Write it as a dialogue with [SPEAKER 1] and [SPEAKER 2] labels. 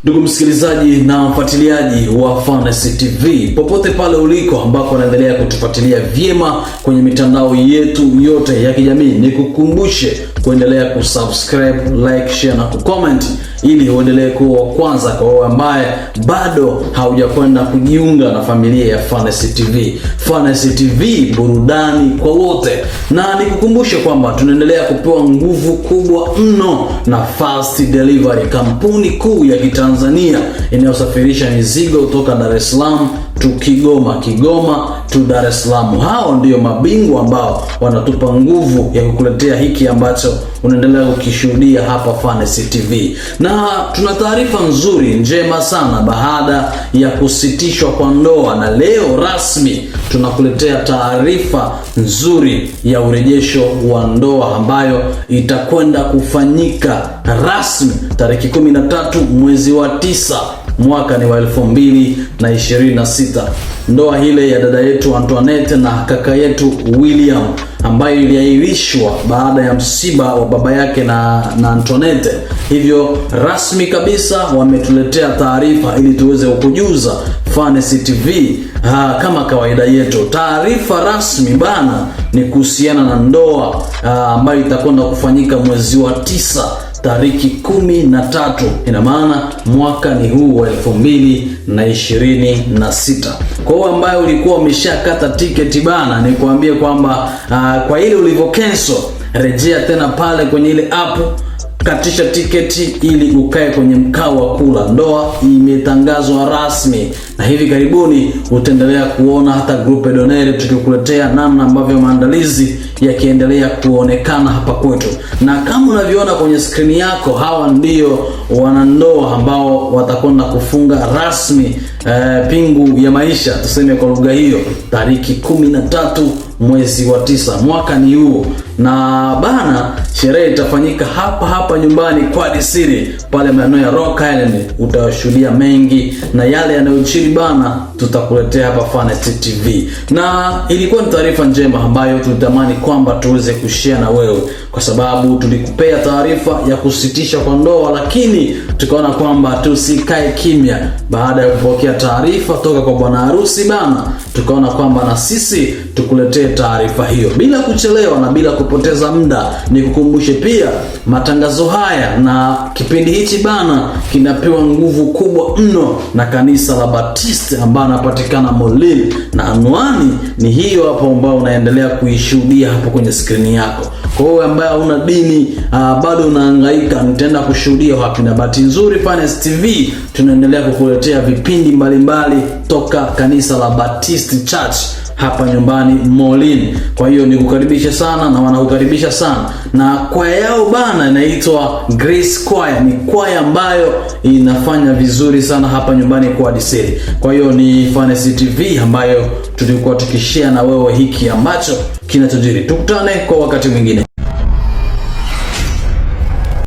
[SPEAKER 1] Ndugu msikilizaji na mfuatiliaji wa Fantasy TV, popote pale uliko ambako unaendelea kutufuatilia vyema kwenye mitandao yetu yote ya kijamii, nikukumbushe kuendelea kusubscribe, like, share na kucomment ili uendelee kuwa kwanza kwa wale ambaye bado haujakwenda kujiunga na familia ya Fantasy TV. Fantasy TV, burudani kwa wote. Na nikukumbushe kwamba tunaendelea kupewa nguvu kubwa mno na Fast Delivery, kampuni kuu ya Kitanzania inayosafirisha mizigo kutoka Dar es Salaam to Kigoma, Kigoma to Dar es Salaam. Hao ndio mabingwa ambao wanatupa nguvu ya kukuletea hiki ambacho unaendelea kukishuhudia hapa Fantasy TV. Na tuna taarifa nzuri njema sana baada ya kusitishwa kwa ndoa, na leo rasmi tunakuletea taarifa nzuri ya urejesho wa ndoa ambayo itakwenda kufanyika rasmi tarehe 13 mwezi wa 9 mwaka ni wa 2026. Ndoa ile ya dada yetu Antoinette na kaka yetu William, ambayo iliahirishwa baada ya msiba wa baba yake na Antoinette. Hivyo rasmi kabisa wametuletea taarifa ili tuweze kukujuza Fantasy TV. Kama kawaida yetu, taarifa rasmi bana ni kuhusiana na ndoa ambayo itakwenda kufanyika mwezi wa 9 tariki 13. Ina maana mwaka ni huu wa 2026. Kwa hiyo ambaye ulikuwa umeshakata tiketi bana, ni kuambia kwamba kwa ile ulivyo cancel, rejea tena pale kwenye ile app, katisha tiketi ili ukae kwenye mkao wa kula. Ndoa imetangazwa rasmi na hivi karibuni utaendelea kuona hata Groupe Donere tukikuletea namna ambavyo maandalizi yakiendelea kuonekana hapa kwetu. Na kama unavyoona kwenye screen yako, hawa ndio wanandoa ambao watakwenda kufunga rasmi pingu ya maisha, tuseme kwa lugha hiyo, tariki 13 mwezi wa 9 mwaka ni huu. Na bana, sherehe itafanyika hapa nyumbani kwa Disiri pale maeneo ya Rock Island. Utashuhudia mengi na yale yanayojiri bana, tutakuletea hapa Fantasy TV. Na ilikuwa ni taarifa njema ambayo tulitamani kwamba tuweze kushare na wewe, kwa sababu tulikupea taarifa ya kusitisha kwa ndoa, lakini tukaona kwamba tusikae kimya. Baada ya kupokea taarifa toka kwa bwana harusi bana, tukaona kwamba na sisi tukuletee taarifa hiyo bila kuchelewa na bila kupoteza muda. Nikukumbushe pia matangazo haya na kipindi hichi bana kinapewa nguvu kubwa mno na kanisa la Baptist ambalo linapatikana Molin, na anwani ni hiyo hapo ambao unaendelea kuishuhudia hapo kwenye screen yako. Kwa hiyo ambaye una dini bado unahangaika, nitaenda kushuhudia wapi? Na bahati nzuri Fantasy TV tunaendelea kukuletea vipindi mbalimbali toka kanisa la Baptist Church hapa nyumbani Molin. Kwa hiyo nikukaribisha sana na wanakukaribisha sana. Na kwaya yao bana inaitwa Grace Choir, ni kwaya ambayo inafanya vizuri sana hapa nyumbani kwa Disiri. Kwa hiyo ni Fantasy TV ambayo tulikuwa tukishare na wewe hiki ambacho kinachojiri. Tukutane kwa wakati mwingine.